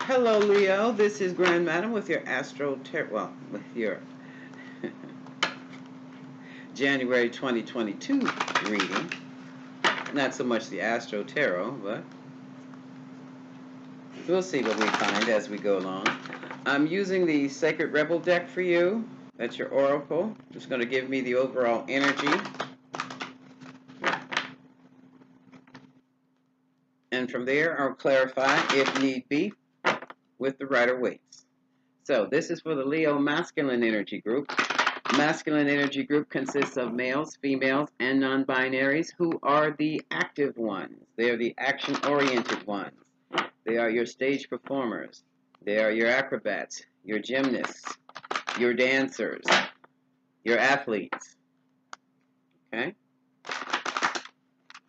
Hello, Leo. This is Grand Madam with your with your January 2022 reading. Not so much the Astro Tarot, but we'll see what we find as we go along. I'm using the Sacred Rebel deck for you. That's your oracle. It's going to give me the overall energy. And from there, I'll clarify, if need be, with the Rider-Waite. So this is for the Leo Masculine Energy Group. Masculine Energy Group consists of males, females, and non-binaries who are the active ones. They are the action-oriented ones. They are your stage performers. They are your acrobats, your gymnasts, your dancers, your athletes. Okay?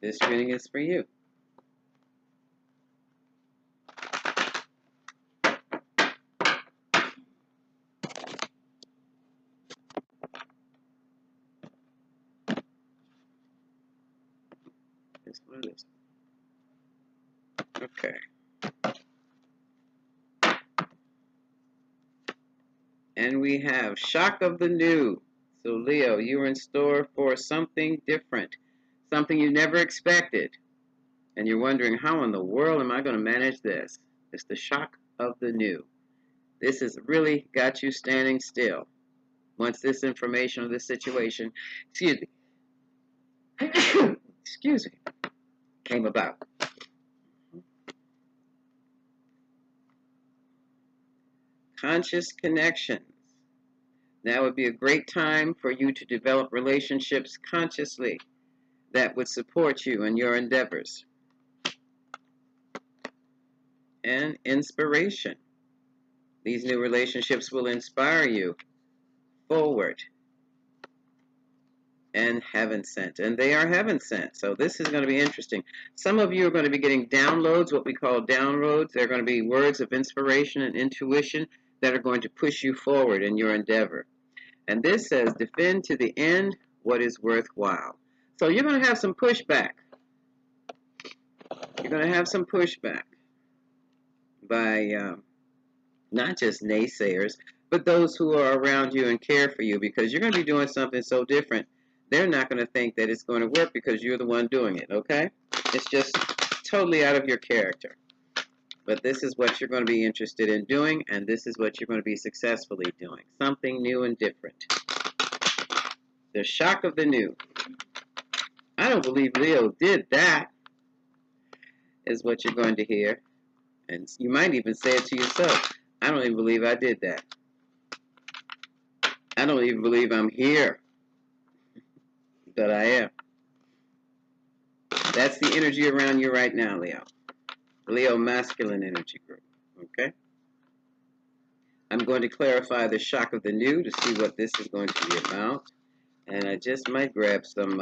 This reading is for you. This one is. Okay. And we have shock of the new. So Leo, you're in store for something different, something you never expected. And you're wondering, how in the world am I going to manage this? It's the shock of the new. This has really got you standing still. Once this information or this situation, excuse me, came about. Conscious connections. Now would be a great time for you to develop relationships consciously that would support you in your endeavors. And inspiration. These new relationships will inspire you forward. And heaven sent. And they are heaven sent. So this is going to be interesting. Some of you are going to be getting downloads, what we call downloads. They're going to be words of inspiration and intuition that are going to push you forward in your endeavor. And this says, defend to the end what is worthwhile. So you're going to have some pushback. You're going to have some pushback by not just naysayers, but those who are around you and care for you, because you're going to be doing something so different. They're not going to think that it's going to work because you're the one doing it, okay? It's just totally out of your character. But this is what you're going to be interested in doing, and this is what you're going to be successfully doing. Something new and different. The shock of the new. I don't believe Leo did that, is what you're going to hear. And you might even say it to yourself. I don't even believe I did that. I don't even believe I'm here. But I am. That's the energy around you right now, Leo. Leo Masculine Energy Group. Okay? I'm going to clarify the shock of the new to see what this is going to be about. And I just might grab some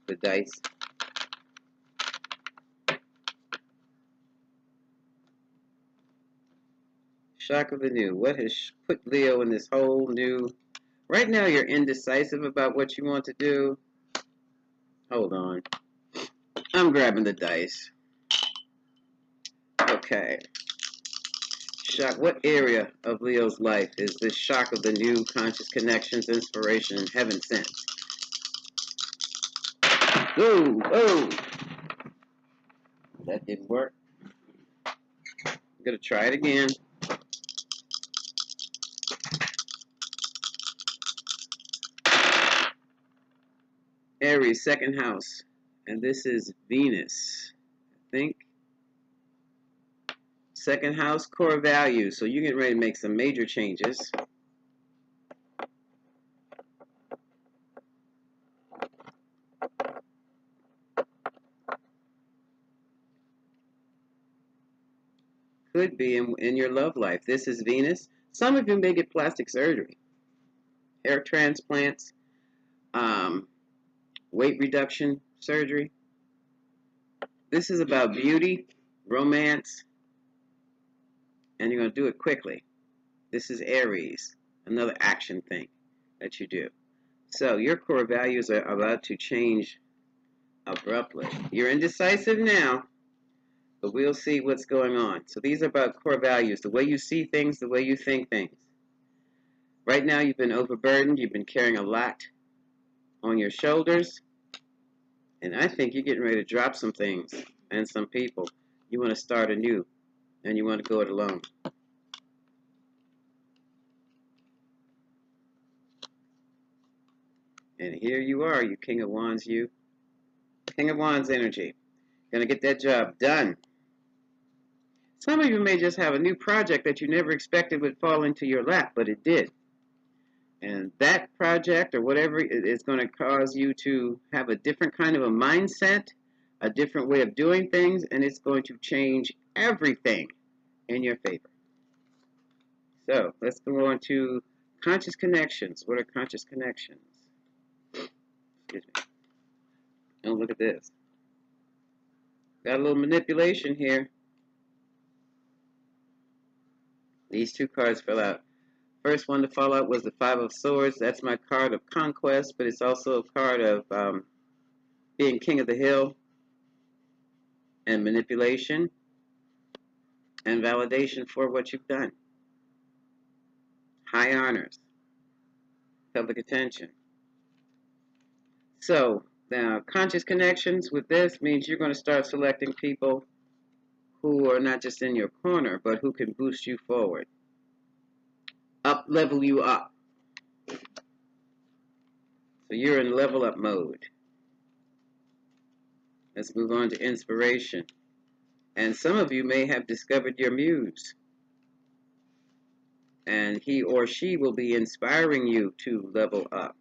the dice. Shock of the new. What has put Leo in this whole new... Right now you're indecisive about what you want to do. Hold on. I'm grabbing the dice. Okay. Shock. What area of Leo's life is this shock of the new, conscious connections, inspiration, and heaven sent? Whoa, whoa. That didn't work. I'm going to try it again. Aries, second house. And this is Venus, I think. Second house, core values. So you're getting ready to make some major changes. Could be in your love life. This is Venus. Some of you may get plastic surgery, hair transplants, weight reduction surgery. This is about beauty, romance, and you're going to do it quickly. This is Aries, another action thing that you do. So your core values are about to change abruptly. You're indecisive now, But we'll see what's going on. So these are about core values, the way you see things, the way you think things. Right now you've been overburdened. You've been carrying a lot on your shoulders. And I think you're getting ready to drop some things and some people. You want to start anew, and you want to go it alone. And here you are, you King of Wands, you. King of Wands energy. Gonna get that job done. Some of you may just have a new project that you never expected would fall into your lap, but it did. And that project or whatever is going to cause you to have a different kind of a mindset, a different way of doing things, and it's going to change everything in your favor. So let's go on to conscious connections. What are conscious connections? Excuse me. Oh, look at this. Got a little manipulation here. These two cards fell out. First one to fall out was the Five of Swords. That's my card of conquest, but it's also a card of being king of the hill and manipulation and validation for what you've done. High honors, public attention. So now conscious connections with this means you're going to start selecting people who are not just in your corner, but who can boost you forward, level you up. So you're in level up mode. Let's move on to inspiration. And some of you may have discovered your muse. And he or she will be inspiring you to level up.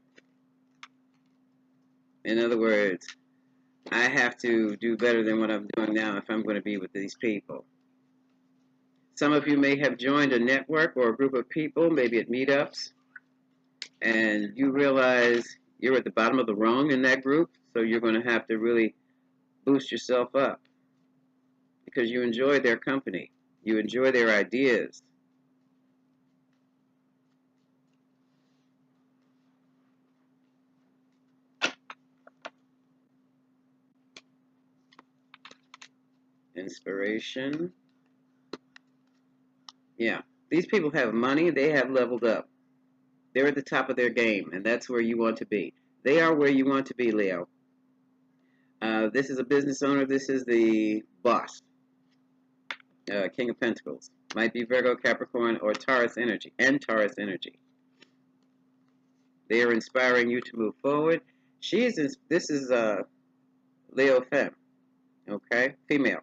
In other words, I have to do better than what I'm doing now if I'm going to be with these people. Some of you may have joined a network or a group of people, maybe at meetups, and you realize you're at the bottom of the rung in that group, so you're going to have to really boost yourself up because you enjoy their company. You enjoy their ideas. Inspiration. Yeah, these people have money. They have leveled up. They're at the top of their game, and that's where you want to be. They are where you want to be, Leo. This is a business owner. This is the boss. King of Pentacles. Might be Virgo, Capricorn, or Taurus energy. And Taurus energy. They are inspiring you to move forward. This is Leo Femme. Okay? Female.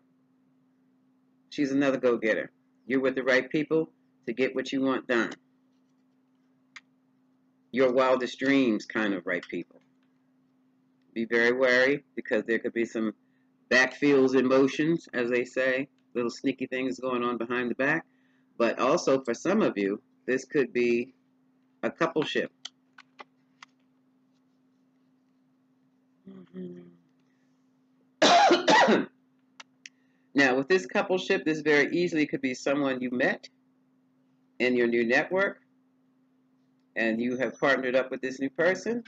She's another go-getter. You're with the right people to get what you want done. Your wildest dreams kind of right people. Be very wary because there could be some backfields emotions, as they say, little sneaky things going on behind the back. But also for some of you, this could be a coupleship. Now, with this coupleship, this very easily could be someone you met in your new network, and you have partnered up with this new person,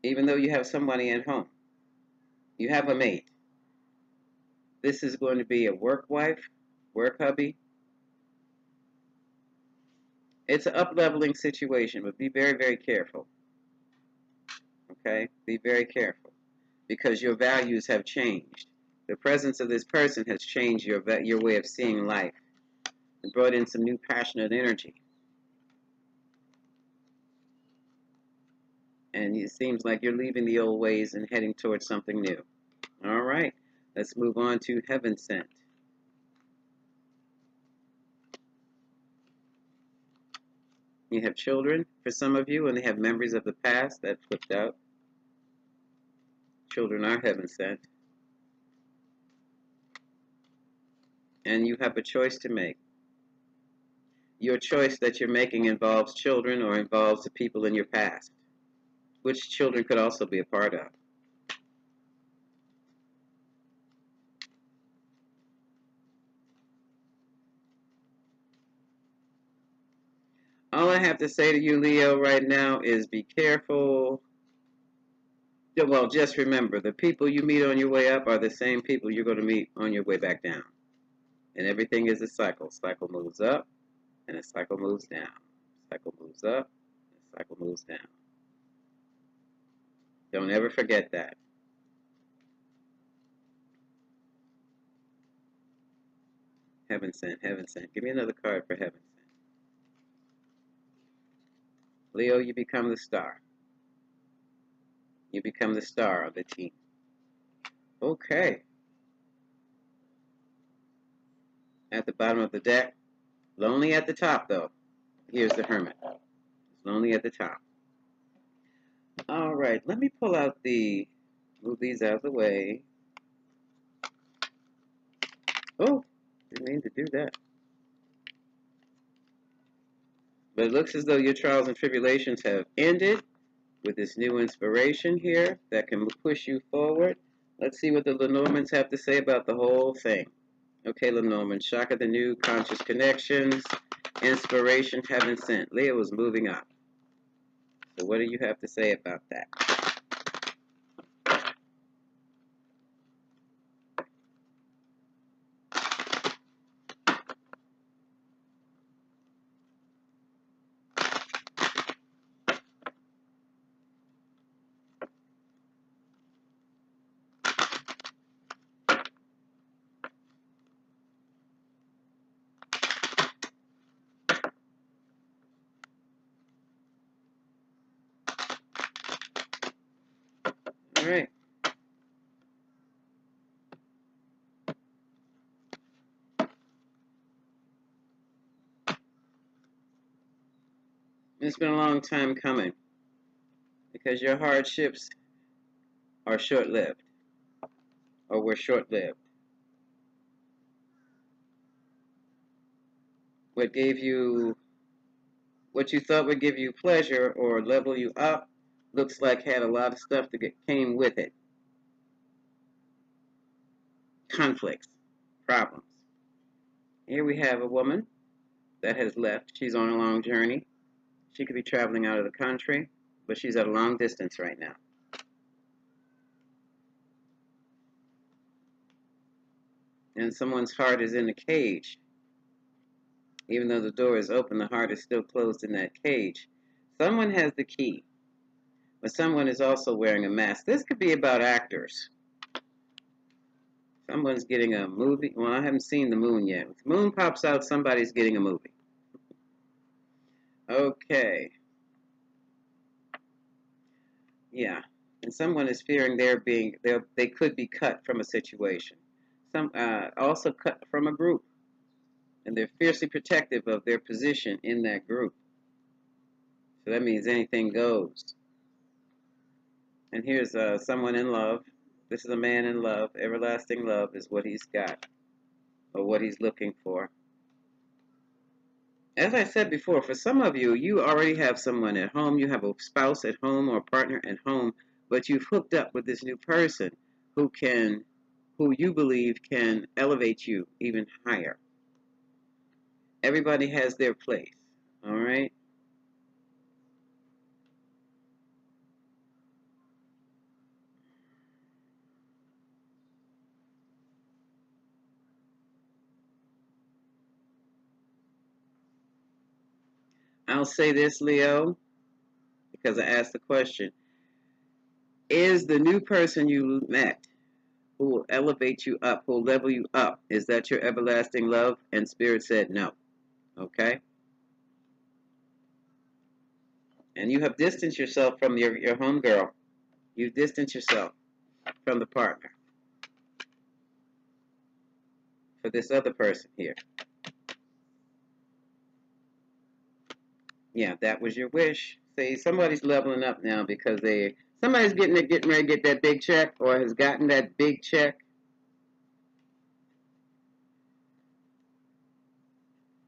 even though you have some money at home. You have a mate. This is going to be a work wife, work hubby. It's an up-leveling situation, but be very, very careful. Okay? Be very careful because your values have changed. The presence of this person has changed your way of seeing life and brought in some new passionate energy. And it seems like you're leaving the old ways and heading towards something new. All right, let's move on to Heaven Sent. You have children for some of you, and they have memories of the past that flipped out. Children are heaven sent. And you have a choice to make. Your choice that you're making involves children or involves the people in your past, which children could also be a part of. All I have to say to you, Leo, right now is be careful. Well, just remember, the people you meet on your way up are the same people you're going to meet on your way back down. And everything is a cycle. Cycle moves up, and a cycle moves down. Cycle moves up, and a cycle moves down. Don't ever forget that. Heaven sent, heaven sent. Give me another card for heaven sent. Leo, you become the star. You become the star of the team. Okay. At the bottom of the deck, lonely at the top, though. Here's the Hermit. It's lonely at the top. All right, let me pull out move these out of the way. Oh, didn't mean to do that. But it looks as though your trials and tribulations have ended with this new inspiration here that can push you forward. Let's see what the Lenormands have to say about the whole thing. Okay, Lenormand, shock of the new conscious connections, inspiration, heaven sent. Leo is moving up. So what do you have to say about that? All right. It's been a long time coming because your hardships are short-lived or were short-lived. What you thought would give you pleasure or level you up looks like had a lot of stuff that came with it. Conflicts, problems. Here we have a woman that has left. She's on a long journey. She could be traveling out of the country, but she's at a long distance right now. And someone's heart is in a cage. Even though the door is open, the heart is still closed in that cage. Someone has the key, but someone is also wearing a mask. This could be about actors. Someone's getting a movie. Well, I haven't seen the moon yet. If the moon pops out, somebody's getting a movie. Okay. Yeah. And someone is fearing they could be cut from a situation. Some also cut from a group. And they're fiercely protective of their position in that group. So that means anything goes. And here's someone in love. This is a man in love. Everlasting love is what he's got, or what he's looking for. As I said before, for some of you, you already have someone at home. You have a spouse at home or a partner at home, but you've hooked up with this new person who you believe can elevate you even higher. Everybody has their place, all right? I'll say this, Leo, because I asked the question. Is the new person you met who will elevate you up, who will level you up, is that your everlasting love? And Spirit said no. Okay? And you have distanced yourself from your homegirl. You've distanced yourself from the partner for this other person here. Yeah, that was your wish. See, somebody's leveling up now because somebody's getting ready to get that big check or has gotten that big check.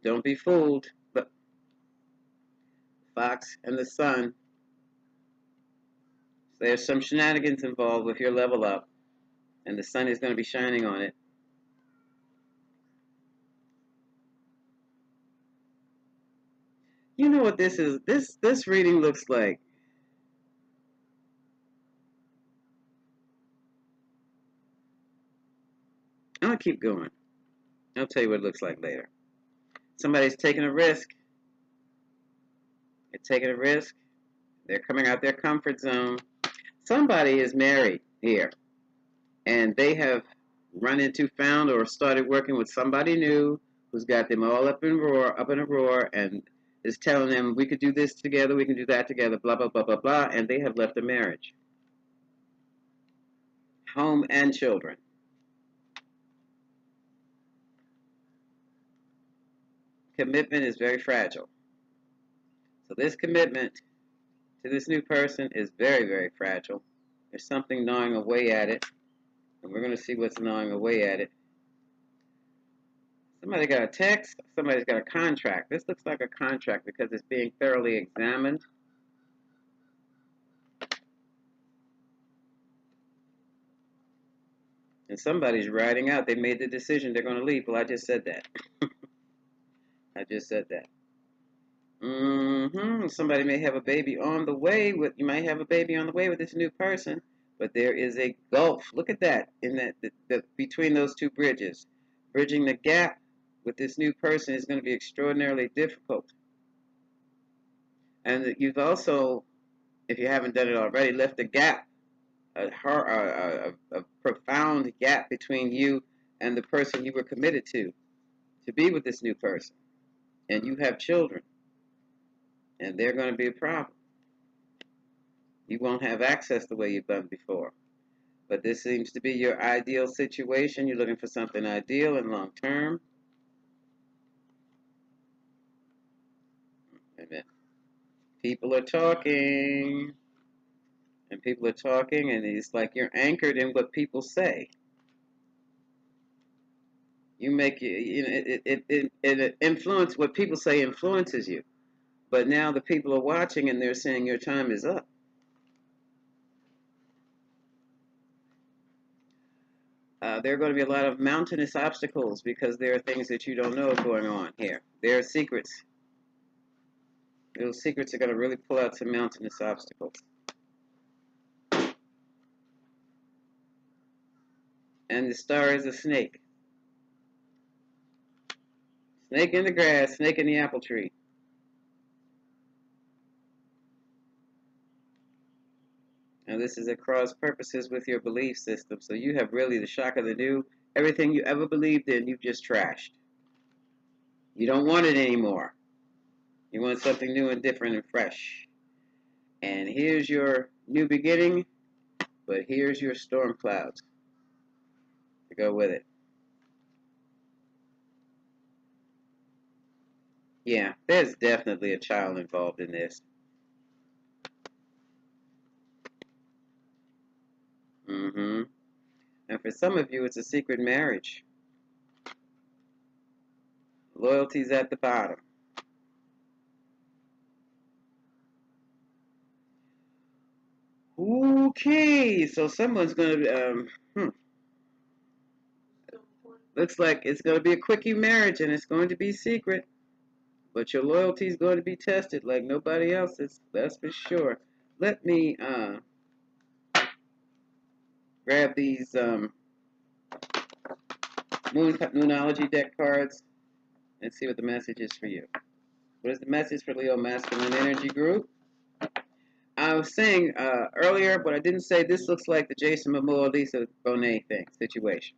Don't be fooled. But Fox and the Sun, there's some shenanigans involved with your level up, and the sun is going to be shining on it. You know what this is? This reading looks like keep going. I'll tell you what it looks like later. Somebody's taking a risk. They're taking a risk. They're coming out their comfort zone. Somebody is married here, and they have found or started working with somebody new who's got them all up in a roar, and is telling them, we could do this together, we can do that together, blah, blah, blah, blah, blah, and they have left a marriage, home and children. Commitment is very fragile. So this commitment to this new person is very, very fragile. There's something gnawing away at it, and we're going to see what's gnawing away at it. Somebody got a text, somebody's got a contract. This looks like a contract because it's being thoroughly examined. And somebody's writing out, they made the decision they're going to leave. Well, I just said that. I just said that. Somebody may have a baby on the way with, you might have a baby on the way with this new person, but there is a gulf. Look at that, in that between those two bridges. Bridging the gap with this new person is going to be extraordinarily difficult. And you've also, if you haven't done it already, left a gap, a profound gap between you and the person you were committed to be with this new person. And you have children, and they're going to be a problem. You won't have access the way you've done before. But this seems to be your ideal situation. You're looking for something ideal and long term. Amen. People are talking, and people are talking, and it's like you're anchored in what people say. You make it influence, what people say influences you. But now the people are watching, and they're saying your time is up. There are going to be a lot of mountainous obstacles because there are things that you don't know going on here. There are secrets. Those secrets are going to really pull out some mountainous obstacles. And the star is a snake. Snake in the grass, snake in the apple tree. Now this is at cross purposes with your belief system. So you have really the shock of the new. Everything you ever believed in, you've just trashed. You don't want it anymore. You want something new and different and fresh. And here's your new beginning, but here's your storm clouds to go with it. Yeah, there's definitely a child involved in this. And for some of you, it's a secret marriage. Loyalty's at the bottom. Okay, so someone's going to, looks like it's going to be a quickie marriage, and it's going to be secret. But your loyalty is going to be tested like nobody else's, that's for sure. Let me grab these Moonology deck cards and see what the message is for you. What is the message for Leo Masculine Energy Group? I was saying earlier, but I didn't say, this looks like the Jason Momoa, Lisa Bonet situation.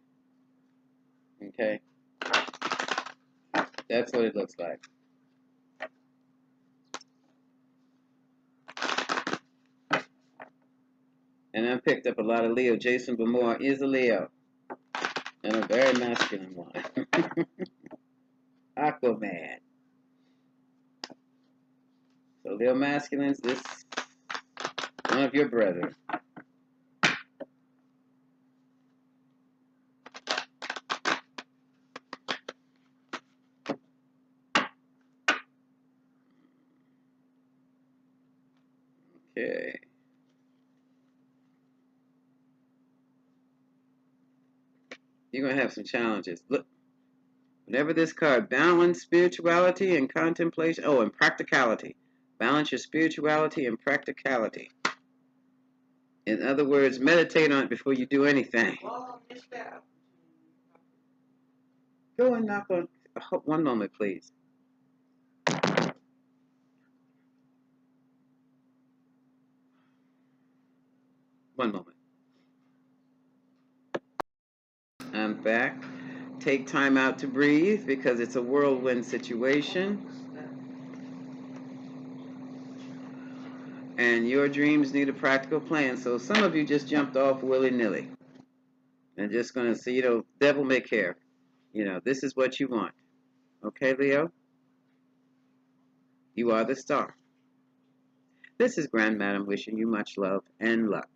Okay? That's what it looks like. And I picked up a lot of Leo. Jason Momoa is a Leo. And a very masculine one. Aquaman. So Leo Masculines, this one of your brethren. Okay. You're going to have some challenges. Look, whenever this card, balance spirituality and contemplation. Oh, and practicality. Balance your spirituality and practicality. In other words, meditate on it before you do anything. Go and knock on. One moment, please. One moment. I'm back. Take time out to breathe because it's a whirlwind situation. And your dreams need a practical plan. So some of you just jumped off willy-nilly. And just going to see, devil may care. This is what you want. Okay, Leo? You are the star. This is Grand Madam wishing you much love and luck.